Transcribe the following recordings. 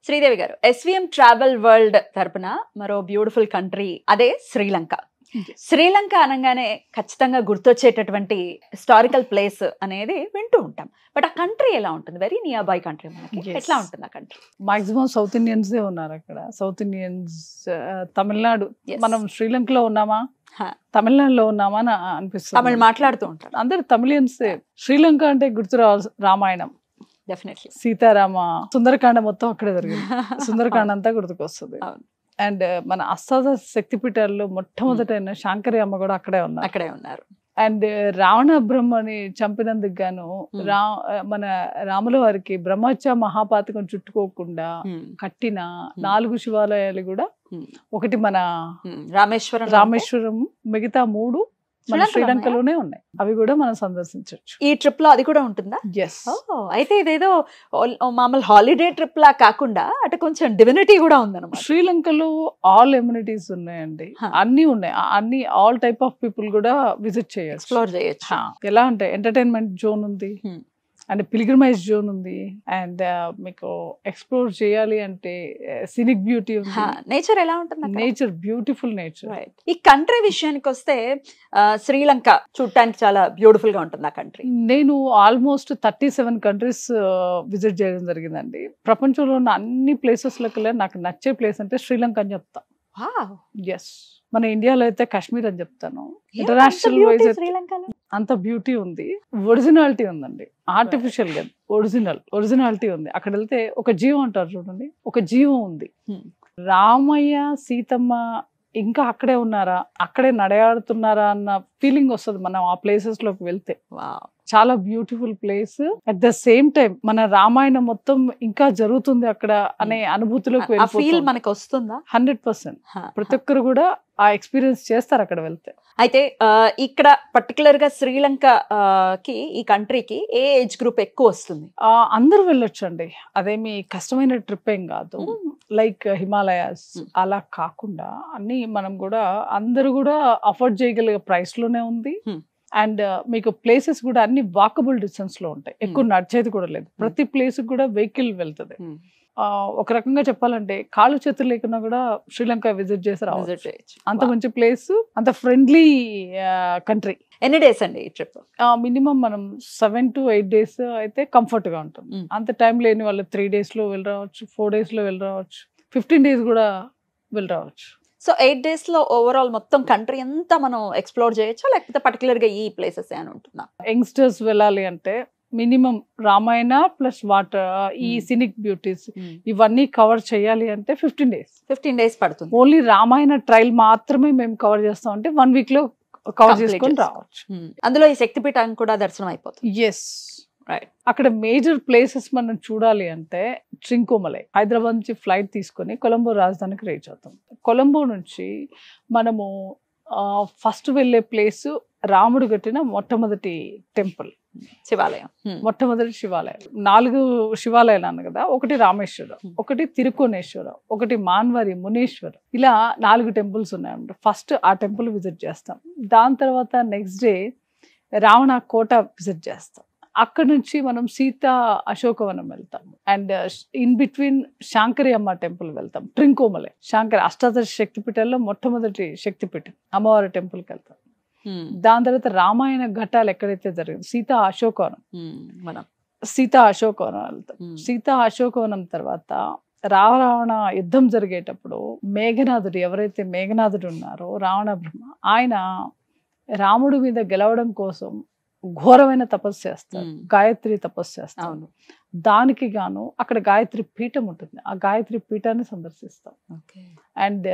శ్రీదేవి గారు SVM travel world తరపున మరో బ్యూటిఫుల్ కంట్రీ అదే శ్రీలంక. శ్రీలంక అనగానే ఖచ్చితంగా గుర్తొచ్చేటటువంటి హిస్టారికల్ ప్లేస్ అనేది వింటూ ఉంటాం. బట్ ఆ కంట్రీ ఎలా ఉంటుంది? వెరీ నియర్ బై కంట్రీ మనకి. ఎట్లా ఉంటుంది ఆ కంట్రీ? మాక్సిమం సౌత్ ఇండియన్స్ ఉన్నారు అక్కడ. South Indians, Tamil Nadu. మనం శ్రీలంకలో ఉన్నామా, తమిళనాడులో ఉన్నామా అని అనిపిస్తుంది. తమిళ్ మాట్లాడుతూ ఉంటారు అందరు తమిళియన్స్. శ్రీలంక అంటే గుర్తు రామాయణం, డెఫినెట్లీ సీతారామ, సుందరకాండ మొత్తం అక్కడే జరిగింది. సుందరకాండ అంతా గుర్తుకొస్తుంది. అండ్ మన అష్టాదశ శక్తిపీఠాల్లో మొట్టమొదటైన శాంకరి అమ్మ కూడా అక్కడే ఉన్నారు. అండ్ రావణ బ్రహ్మని చంపినందుకు గాను మన రాముల వారికి బ్రహ్మత్య మహాపాతకం చుట్టుకోకుండా కట్టిన 4 శివాలయాలు కూడా, ఒకటి మన రామేశ్వరం, మిగతా 3 మన శ్రీలంకలోనే ఉన్నాయి. అవి కూడా మనం సందర్శించవచ్చు. ఈ ట్రిప్ లో అది కూడా ఉంటుందా? yes. అయితే ఇదేదో మామూలు హాలిడే ట్రిప్ లా కాకుండా అటు కొంచెం డివినిటీ కూడా ఉందన్నమాట. శ్రీలంకలో ఆల్ ఎమ్యూనిటీస్ ఉన్నాయండి, అన్ని ఉన్నాయి. అన్ని ఆల్ టైప్ ఆఫ్ పీపుల్ కూడా విజిట్ చేయొచ్చు, ఎక్స్ప్లోర్ చేయొచ్చు. ఎలా అంటే ఎంటర్టైన్మెంట్ జోన్ ఉంది, అండ్ పిల్గ్రిమైజ్ జోన్ ఉంది, అండ్ మీకు ఎక్స్ప్లోర్ చేయాలి అంటే సినిక్ బ్యూటీ ఉంది. నేచర్ ఎలా ఉంటుంది? Nature beautiful nature. ఈ కంట్రీ విషయానికి వస్తే శ్రీలంక చూడటానికి చాలా బ్యూటిఫుల్ గా ఉంటుంది ఆ కంట్రీ. నేను ఆల్మోస్ట్ 37 కంట్రీస్ విజిట్ చేయడం జరిగిందండి. ప్రపంచంలో ఉన్న అన్ని ప్లేసెస్ లో నాకు నచ్చే ప్లేస్ అంటే శ్రీలంక అని చెప్తా. ఎస్, మన ఇండియాలో అయితే కాశ్మీర్ అని చెప్తాను. ఇంటర్నేషనల్ వైజ్ అంత బ్యూటీ ఉంది, ఒరిజినాలిటీ ఉందండి. ఆర్టిఫిషియల్ గా ఒరిజినాలిటీ ఉంది. అక్కడ వెళ్తే ఒక జీవం అంటారు చూడండి, ఒక జీవం ఉంది. రామయ్య సీతమ్మ ఇంకా అక్కడే ఉన్నారా, అక్కడే నడయాడుతున్నారా అన్న ఫీలింగ్ వస్తుంది మనం ఆ ప్లేసెస్ లోకి వెళ్తే. చాలా beautiful place. At the same time మన రామాయణం మొత్తం ఇంకా జరుగుతుంది అక్కడ అనే అనుభూతిలోకి మనకి వస్తుందా? 100%. ప్రతి ఒక్కరు కూడా ఆ ఎక్స్పీరియన్స్ చేస్తారు అక్కడ వెళ్తే. అయితే ఇక్కడ పర్టికులర్ గా శ్రీలంక కి, ఈ కంట్రీకి ఏ ఏజ్ గ్రూప్ ఎక్కువ వస్తుంది? అందరూ వెళ్ళొచ్చు అండి, అదేమి కష్టమైన ట్రిప్ ఏం కాదు. లైక్ హిమాలయాస్ అలా కాకుండా అన్ని మనం కూడా అందరూ కూడా అఫోర్డ్ చేయగలిగే ప్రైస్ లోనే ఉంది. అండ్ మీకు ప్లేసెస్ కూడా అన్ని వాకబుల్ డిస్టెన్స్ లో ఉంటాయి, ఎక్కువ నడిచేది కూడా లేదు. ప్రతి ప్లేస్ కూడా వెహికల్ వెళ్తుంది. ఒక రకంగా చెప్పాలంటే కాళ్ళు చేతులు లేకున్నా కూడా శ్రీలంక విజిట్ చేసి రావచ్చు. అంత మంచి ప్లేస్, అంత ఫ్రెండ్లీ కంట్రీ. ఎన్ని డేస్ అండి ఈ ట్రిప్? మినిమం మనం 7 to 8 days అయితే కంఫర్ట్ గా ఉంటుంది. అంత టైం లేని వాళ్ళు 3 days లో వెళ్ళి రావచ్చు, 4 days లో వెళ్ళి రావచ్చు, 15 days కూడా వెళ్ళి రావచ్చు. సో 8 days లో ఓవరాల్ మొత్తం కంట్రీ అంతా మనం ఎక్స్ప్లోర్ చేయొచ్చా, లేకపోతే పర్టికులర్ గా ఈ ప్లేసెస్ అని ఉంటుందా? యంగ్స్టర్స్ వెళ్ళాలి అంటే మినిమం రామాయణ ప్లస్ వాటర్, ఈ సినిక్ బ్యూటీస్ ఇవన్నీ కవర్ చేయాలి అంటే 15 days పడుతుంది. ఓన్లీ రామాయణ ట్రైల్ మాత్రమే మేము కవర్ చేస్తాం అంటే 1 week లో కవర్ చేసుకొని రావచ్చు. అందులో ఈ శక్తిపీఠానికి కూడా దర్శనం అయిపోతుంది. ఎస్, అక్కడ మేజర్ ప్లేసెస్ మనం చూడాలి అంటే ట్రింకోమలై, హైదరాబాద్ నుంచి ఫ్లైట్ తీసుకొని కొలంబో రాజధానికి రీచ్ అవుతాం. కొలంబో నుంచి మనము ఫస్ట్ వెళ్ళే ప్లేస్ రాముడు కట్టిన మొట్టమొదటి టెంపుల్, శివాలయం. మొట్టమొదటి శివాలయం 4 శివాలయాలు అన్న కదా. ఒకటి రామేశ్వరం, ఒకటి తిరుకోనేశ్వరం, ఒకటి మాన్వారి మునేశ్వరం. ఇలా 4 టెంపుల్స్ ఉన్నాయండి. ఫస్ట్ ఆ టెంపుల్ విజిట్ చేస్తాం. దాని తర్వాత నెక్స్ట్ డే రావణ కోట విజిట్ చేస్తాం. అక్కడ నుంచి మనం సీతా అశోకవనం వెళ్తాం. అండ్ ఇన్ బిట్వీన్ శాంకరి అమ్మ టెంపుల్ వెళ్తాం. ట్రింకోమలై శాంకరి అష్టాదశ శక్తిపీఠాల్లో మొట్టమొదటి శక్తిపీఠం అమ్మవారి టెంపుల్కి వెళ్తాం. దాని తర్వాత రామాయణ ఘట్టాలు ఎక్కడైతే జరిగింది సీతా అశోకవనం, సీతా అశోకవనం వెళ్తాం. సీతా అశోకవనం తర్వాత రావణ యుద్ధం జరిగేటప్పుడు మేఘనాథుడు, ఎవరైతే మేఘనాథుడు ఉన్నారో రావణ బ్రహ్మ, ఆయన రాముడి మీద గెలవడం కోసం ఘోరమైన తపస్సు చేస్తారు, గాయత్రి తపస్సు చేస్తారు. దానికి గాను అక్కడ గాయత్రి పీఠం ఉంటుంది. ఆ గాయత్రి పీఠాన్ని సందర్శిస్తాం. అండ్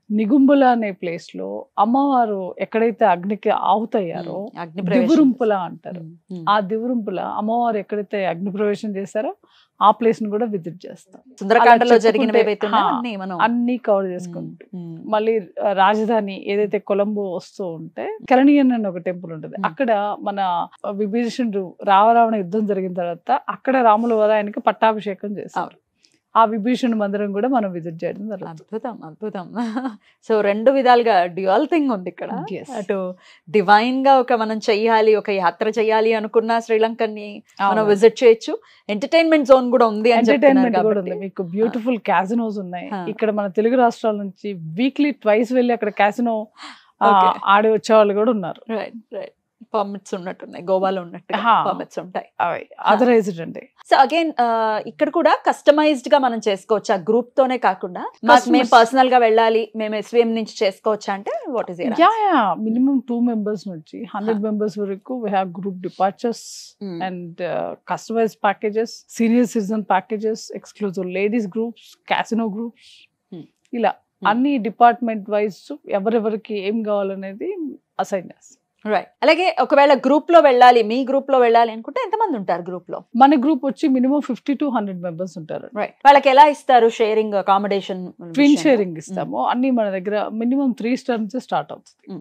నిగుంబుల అనే ప్లేస్ లో అమ్మవారు ఎక్కడైతే అగ్నికి ఆహుతయ్యారో దివురుంపుల అంటారు. ఆ దివురుంపుల అమ్మవారు ఎక్కడైతే అగ్ని ప్రవేశం చేశారో ఆ ప్లేస్ ను కూడా విజిట్ చేస్తాం. సుందరకాండలో జరిగిన అన్ని కవర్ చేసుకుంటాం. మళ్ళీ రాజధాని ఏదైతే కొలంబో వస్తూ ఉంటే కెలనియన్ అని ఒక టెంపుల్ ఉంటుంది. అక్కడ మన విభీషణుడు రావరావణ యుద్ధం జరిగిన తర్వాత అక్కడ రాముల వారు ఆయనకి పట్టాభిషేకం చేశారు. ఆ విభీషణ మందిరం కూడా మనం విజిట్ చేయడం జరుగుతుంది. అద్భుతం అద్భుతం. సో 2 విధాలుగా డ్యూయల్ థింగ్ ఉంది ఇక్కడ. Yes. అటు డివైన్ గా మనం చెయ్యాలి, ఒక యాత్ర చెయ్యాలి అనుకున్న శ్రీలంకని మనం విజిట్ చేయొచ్చు. ఎంటర్టైన్మెంట్ జోన్ కూడా ఉంది అని చెప్తున్నారు ఎంటర్టైన్మెంట్ కూడా ఉంది. కాబట్టి. మీకు బ్యూటిఫుల్ క్యాసినోస్ ఉన్నాయి. Ah. ఇక్కడ మన తెలుగు రాష్ట్రాల నుంచి వీక్లీ ట్వైస్ వెళ్ళి అక్కడ క్యాసినో Okay. ఆడి వచ్చే వాళ్ళు కూడా ఉన్నారు. Right right. పర్మిట్స్ ఉన్నట్టున్నాయి, గోవాలో ఉన్నట్టు Ah. పర్మిట్స్ ఉంటాయి. అవి అథరైజ్డ్ అండి. సో అగైన్ ఇక్కడ కూడా కస్టమైజ్డ్ గా మనం చేసుకోవచ్చు, ఆ గ్రూప్ తోనే కాకుండా మాకు Customers- మేము పర్సనల్ గా వెళ్ళాలి, మేము SVM నుంచి చేసుకోవచ్చా అంటే what is yeah minimum 2 members నుంచి 100 members వరకు we have group departures and customized packages, senior citizen packages, exclusive ladies groups, casino groups, ఇలా అన్ని డిపార్ట్మెంట్ వైజ్ ఎవరెవరికి ఏం కావాలనేది అసైన్ చేస్తాం. రైట్. అలాగే ఒకవేళ గ్రూప్ లో వెళ్ళాలి, మీ గ్రూప్ లో వెళ్ళాలి అనుకుంటే ఎంతమంది ఉంటారు గ్రూప్ లో? మన గ్రూప్ వచ్చి మినిమం 50 to 100 members ఉంటారు. రైట్. వాళ్ళకి ఎలా ఇస్తారు షేరింగ్, అకామిడేషన్? ట్విన్ షేరింగ్ ఇస్తాము. అన్ని మన దగ్గర మినిమం 3 star నుంచి స్టార్ట్ అవుతుంది.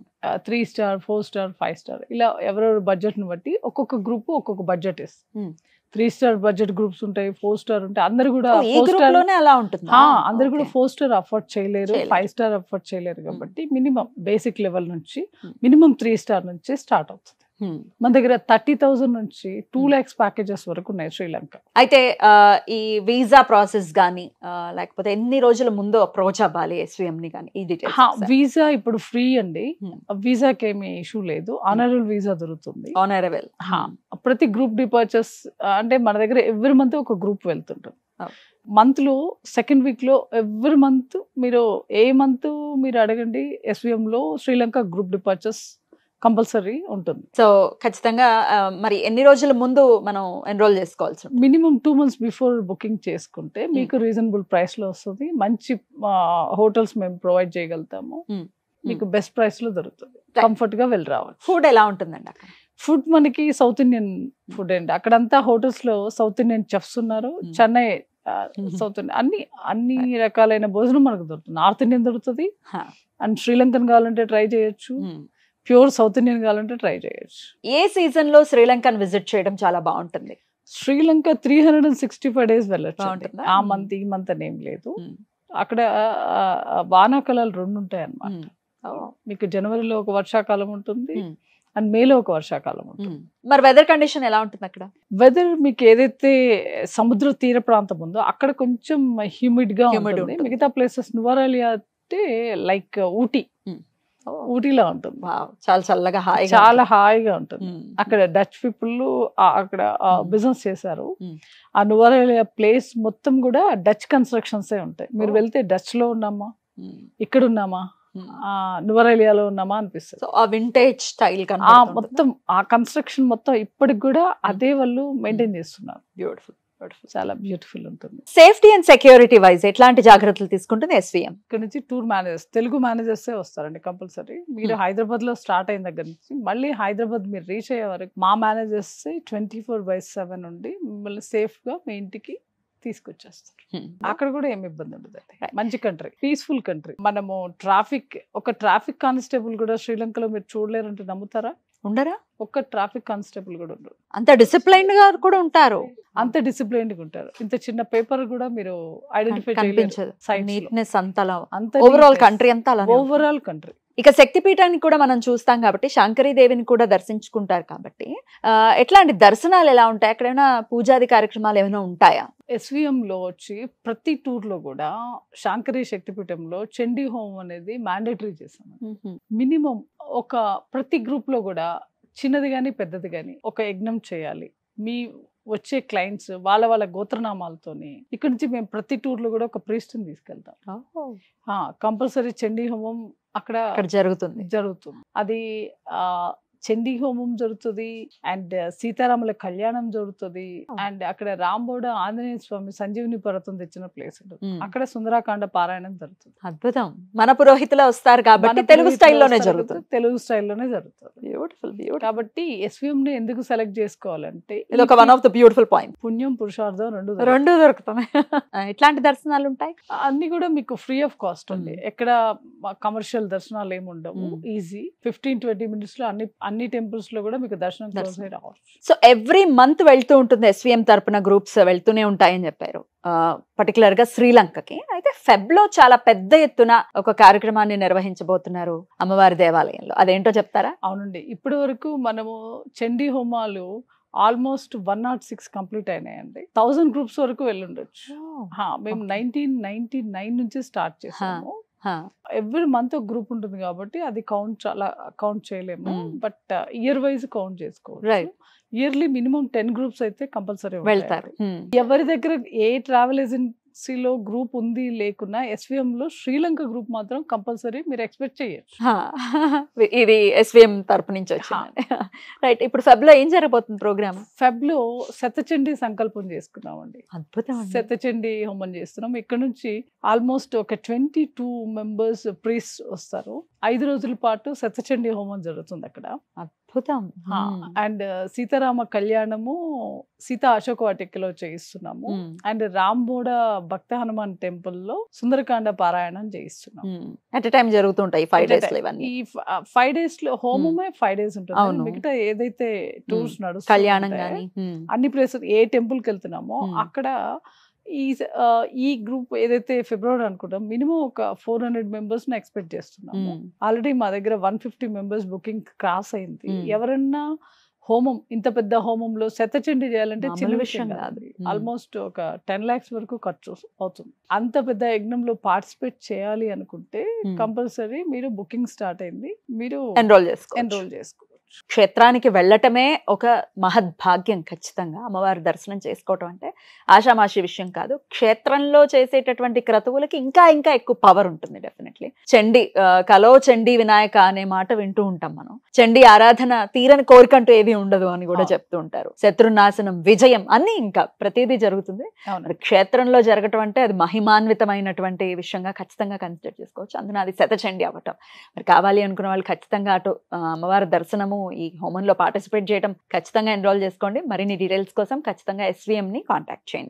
3 star, 4 star, 5 star ఇలా ఎవరెవరి బడ్జెట్ ని బట్టి ఒక్కొక్క గ్రూప్ ఒక్కొక్క బడ్జెట్ ఇస్తుంది. 3 star బడ్జెట్ గ్రూప్స్ ఉంటాయి, 4 star ఉంటాయి. అందరు కూడా ఈ గ్రూప్ లోనే అలా ఉంటుంది. అందరు కూడా 4 star అఫోర్డ్ చేయలేరు, 5 star అఫోర్డ్ చేయలేరు కాబట్టి మినిమం బేసిక్ లెవెల్ నుంచి మినిమం 3 star నుంచి స్టార్ట్ అవుతుంది. మన దగ్గర 30,000 నుంచి 2 lakhs ప్యాకేజెస్ వరకు ఉన్నాయి శ్రీలంక. అయితే ఈ వీసా ప్రాసెస్ గానీ లేకపోతే ఎన్ని రోజుల ముందు అప్రోచ్ అవ్వాలి SVM ని గానీ, ఈ డీటెయిల్స్? వీసా ఇప్పుడు ఫ్రీ అండి, వీసాకి ఏమి ఇష్యూ లేదు. ఆనరబుల్ వీసా దొరుకుతుంది. ఆనరబుల్. ప్రతి గ్రూప్ డిపార్చర్స్ అంటే మన దగ్గర ఎవ్రీ మంత్ ఒక గ్రూప్ వెళ్తుంటుంది. మంత్ లో సెకండ్ వీక్ లో ఎవ్రీ మంత్ మీరు ఏ మంత్ మీరు అడగండి, SVM లో శ్రీలంక గ్రూప్ డిపార్చర్స్ కంపల్సరీ ఉంటుంది. సో ఖచ్చితంగా మరి ఎన్ని రోజుల ముందు మనం ఎన్రోల్ చేసుకోవాల్సి ఉంటుంది? మినిమం 2 months బిఫోర్ బుకింగ్ చేసుకుంటే మీకు రీజనబుల్ ప్రైస్ లో వస్తుంది. మంచి హోటల్స్ మేము ప్రొవైడ్ చేయగలుగుతాము. మీకు బెస్ట్ ప్రైస్ లో దొరుకుతుంది. కంఫర్ట్ గా వెళ్ళి రావచ్చు. ఫుడ్ ఎలా ఉంటుందండి అక్కడ? ఫుడ్ మనకి సౌత్ ఇండియన్ ఫుడ్ అండి. అక్కడంతా హోటల్స్ లో సౌత్ ఇండియన్ చెఫ్స్ ఉన్నారు. చెన్నై సౌత్ ఇండియన్ అన్ని రకాలైన భోజనం మనకు దొరుకుతుంది. నార్త్ ఇండియన్ దొరుకుతుంది అండ్ శ్రీలంకన్ కావాలంటే ట్రై చేయొచ్చు, ప్యూర్ సౌత్ ఇండియన్ కావాలంటే ట్రై చేయొచ్చు. ఏ సీజన్ లో శ్రీలంకన్ విజిట్ చేయడం చాలా బాగుంటుంది? శ్రీలంక 365 days వెళ్ళొచ్చు. ఆ మంత్ ఈ మంత్ అని ఏం లేదు. అక్కడ వానాకాలాలు 2 ఉంటాయి అన్నమాట. మీకు జనవరిలో ఒక వర్షాకాలం ఉంటుంది అండ్ మేలో ఒక వర్షాకాలం ఉంటుంది. మరి వెదర్ కండిషన్ ఎలా ఉంటుంది అక్కడ? వెదర్ మీకు ఏదైతే సముద్ర తీర ప్రాంతం ఉందో అక్కడ కొంచెం హ్యూమిడ్ గా ఉంటుంది. మిగతా ప్లేసెస్ నువారాలియా అంటే లైక్ ఊటీలా ఉంటుంది. చాలా చల్లగా చాలా హాయిగా ఉంటుంది. అక్కడ డచ్ పీపుల్ అక్కడ బిజినెస్ చేశారు. ఆ నువారాలియా ప్లేస్ మొత్తం కూడా డచ్ కన్స్ట్రక్షన్స్ ఉంటాయి. మీరు వెళ్తే డచ్ లో ఉన్నామా, ఇక్కడ ఉన్నామా, నువారాలియాలో ఉన్నామా అనిపిస్తుంది. ఆ వింటేజ్ స్టైల్ మొత్తం ఆ కన్స్ట్రక్షన్ మొత్తం ఇప్పటికి కూడా అదే వాళ్ళు మెయింటైన్ చేస్తున్నారు. బ్యూటిఫుల్, చాలా బ్యూటిఫుల్ ఉంటుంది. సేఫ్టీ అండ్ సెక్యూరిటీ వైజ్ ఎట్లాంటి జాగ్రత్తలు తీసుకుంటుంది SVM? ఇక్కడ నుంచి టూర్ మేనేజర్స్, తెలుగు మేనేజర్స్ వస్తారండి కంపల్సరీ. మీరు హైదరాబాద్ లో స్టార్ట్ అయిన దగ్గర నుంచి మళ్ళీ హైదరాబాద్ మీరు రీచ్ అయ్యే వరకు మా మేనేజర్స్ 24/7 ఉండి మిమ్మల్ని సేఫ్ గా మీ ఇంటికి తీసుకొచ్చేస్తారు. అక్కడ కూడా ఏమి ఇబ్బంది ఉండదు. మంచి కంట్రీ, పీస్ఫుల్ కంట్రీ. మనము ఒక ట్రాఫిక్ కానిస్టేబుల్ కూడా శ్రీలంకలో మీరు చూడలేరంటే నమ్ముతారా? ఉండరా? ఒక్క ట్రాఫిక్ కానిస్టేబుల్ కూడా ఉండరు. అంత డిసిప్లైన్డ్ గా కూడా ఉంటారు. అంత డిసిప్లైన్డ్ గా ఉంటారు. ఇంత చిన్న పేపర్ కూడా మీరు ఐడెంటిఫై చేయలేరు. నీట్నెస్ అంత ఓవరాల్ కంట్రీ అంతా ఓవరాల్ కంట్రీ. ఇక శక్తిపీఠాన్ని కూడా మనం చూస్తాం కాబట్టి, శంకరీ దేవిని కూడా దర్శించుకుంటారు కాబట్టి, ఎట్లాంటి దర్శనాలు ఎలా ఉంటాయి? అక్కడ ఏమైనా పూజాది కార్యక్రమాలు ఏమైనా ఉంటాయా? SVM లో వచ్చి ప్రతి టూర్ లో కూడా శంకరీ శక్తిపీఠంలో చండీ హోమం అనేది మ్యాండేటరీ చేశాను. మినిమం ప్రతి గ్రూప్ లో కూడా చిన్నది గాని పెద్దది గాని ఒక యజ్ఞం చేయాలి. మీ వచ్చే క్లయింట్స్ వాళ్ళ గోత్రనామాలతోని ఇక్కడ నుంచి మేము ప్రతి టూర్ లో కూడా ఒక ప్రీస్ట్ని తీసుకెళ్తాం. కంపల్సరీ చండీ హోమం అక్కడ జరుగుతుంది. అది చండీ హోమం జరుగుతుంది అండ్ సీతారాముల కళ్యాణం జరుగుతుంది అండ్ అక్కడ రాంబోడ ఆంజనేయ స్వామి సంజీవిని పర్వతం తెచ్చిన ప్లేస్ ఉంటుంది. అక్కడ సుందరాకాండ పారాయణం జరుగుతుంది. అద్భుతం. మన పురోహితులు వస్తారు కాబట్టి తెలుగు స్టైల్లోనే జరుగుతుంది. బ్యూటిఫుల్. కాబట్టి SVM ని ఎందుకు సెలెక్ట్ చేసుకోవాలంటే ఇది ఒక one of the beautiful point. పుణ్యం పురుషార్థం రెండు దొరుకుతాయి. ఎట్లాంటి దర్శనాలు ఉంటాయి? అన్ని కూడా మీకు ఫ్రీ ఆఫ్ కాస్ట్ ఉంది. ఎక్కడ కమర్షియల్ దర్శనాలు ఏమి ఉండవు. ఈజీ 15-20 minutes లో అన్ని టెంపుల్స్ లో కూడా మీకు దర్శనం క్లోజ్ దర్శనం. అయ్యి రావచ్చు. సో ఎవ్రీ మంత్ వెళ్తూ ఉంటుంది, SVM తరపున గ్రూప్స్ వెళ్తూనే ఉంటాయని చెప్పారు, పర్టికులర్ గా శ్రీలంకకి. అయితే ఫెబ్ లో చాలా పెద్ద ఎత్తున ఒక కార్యక్రమాన్ని నిర్వహించబోతున్నారు అమ్మవారి దేవాలయంలో, అదేంటో చెప్తారా? అవునండి, ఇప్పటి వరకు మనము చండీ హోమాలు ఆల్మోస్ట్ 106 కంప్లీట్ అయినాయండి. 1000 గ్రూప్స్ వరకు వెళ్ళుండొచ్చు. మేము Okay. 1999 నుంచి స్టార్ట్ చేసాము. ఎవ్రీ మంత్ ఒక గ్రూప్ ఉంటుంది కాబట్టి అది కౌంట్ చేయలేము, బట్ ఇయర్ వైజ్ కౌంట్ చేసుకోవచ్చు. రైట్, ఇయర్లీ మినిమం 10 గ్రూప్స్ అయితే కంపల్సరీ వెళ్తారు. ఎవరి దగ్గర ఏ ట్రావెల్ ఏజెన్సీలో గ్రూప్ ఉంది లేకున్నా SVM లో శ్రీలంక గ్రూప్ మాత్రం కంపల్సరీ మీరు ఎక్స్పెక్ట్ చేయొచ్చు. ఇది SVM తరపు నుంచి వచ్చింది. రైట్, ఇప్పుడు ఫెబ్ లో ఏం జరగబోతుంది ప్రోగ్రామ్? ఫెబ్ లో శతచండీ సంకల్పం చేసుకున్నామండి. అద్భుతం. శతచండీ హోమం చేస్తున్నాం. ఇక్కడ నుంచి ఆల్మోస్ట్ ఒక 22 మెంబర్స్ ప్రీస్ వస్తారు. 5 రోజుల పాటు శతచండీ హోమం జరుగుతుంది అక్కడ. అద్భుతం. అండ్ సీతారామ కళ్యాణము సీతా అశోక వాటికలో చేయిస్తున్నాము. అండ్ రాంబోడ భక్త హనుమాన్ టెంపుల్ లో సుందరకాండ పారాయణం చేయిస్తున్నాం. అట్ టైం జరుగుతుంటాయి 5 days లో ఇవన్నీ. ఈ 5 days లో హోమమే 5 days ఉంటుంది. అవును. మిగతా ఏదైతే టూర్స్ కళ్యాణం నడుస్తుంది గానీ అన్ని ప్లేసెస్ ఏ టెంపుల్ కి వెళ్తున్నామో అక్కడ ఈ గ్రూప్ ఏదైతే ఫిబ్రవరి అనుకుంటాం మినిమం ఒక 400 మెంబర్స్ ని ఎక్స్పెక్ట్ చేస్తున్నాము. ఆల్రెడీ మా దగ్గర 150 మెంబర్స్ బుకింగ్ క్రాస్ అయింది. ఎవరన్నా హోమం, ఇంత పెద్ద హోమంలో శతచండీ చేయాలంటే చిన్న విషయం కాదు. ఆల్మోస్ట్ ఒక 10 lakhs వరకు ఖర్చు అవుతుంది. అంత పెద్ద యజ్ఞంలో పార్టిసిపేట్ చేయాలి అనుకుంటే కంపల్సరీ మీరు బుకింగ్ స్టార్ట్ అయింది, మీరు ఎన్రోల్ చేసుకోవచ్చు. క్షేత్రానికి వెళ్ళటమే ఒక మహద్భాగ్యం. ఖచ్చితంగా అమ్మవారి దర్శనం చేసుకోవటం అంటే ఆషామాషి విషయం కాదు. క్షేత్రంలో చేసేటటువంటి క్రతువులకి ఇంకా ఇంకా ఎక్కువ పవర్ ఉంటుంది. డెఫినెట్లీ చండీ కలో చండీ వినాయక అనే మాట వింటూ ఉంటాం మనం. చండీ ఆరాధన తీరని కోరికంటూ ఏది ఉండదు అని కూడా చెప్తూ ఉంటారు. శత్రునాశనం, విజయం అన్ని ఇంకా ప్రతిదీ జరుగుతుంది. క్షేత్రంలో జరగటం అంటే అది మహిమాన్వితమైనటువంటి విషయంగా ఖచ్చితంగా కన్సిడర్ చేసుకోవచ్చు. అందున అది శతచండీ అవ్వటం. మరి కావాలి అనుకున్న వాళ్ళు ఖచ్చితంగా అటు అమ్మవారి దర్శనము, ఈ హోమంలో పార్టిసిపేట్ చేయడం ఖచ్చితంగా ఎన్రోల్ చేసుకోండి. మరిన్ని డీటెయిల్స్ కోసం ఖచ్చితంగా SVM ని కాంటాక్ట్ చేయండి.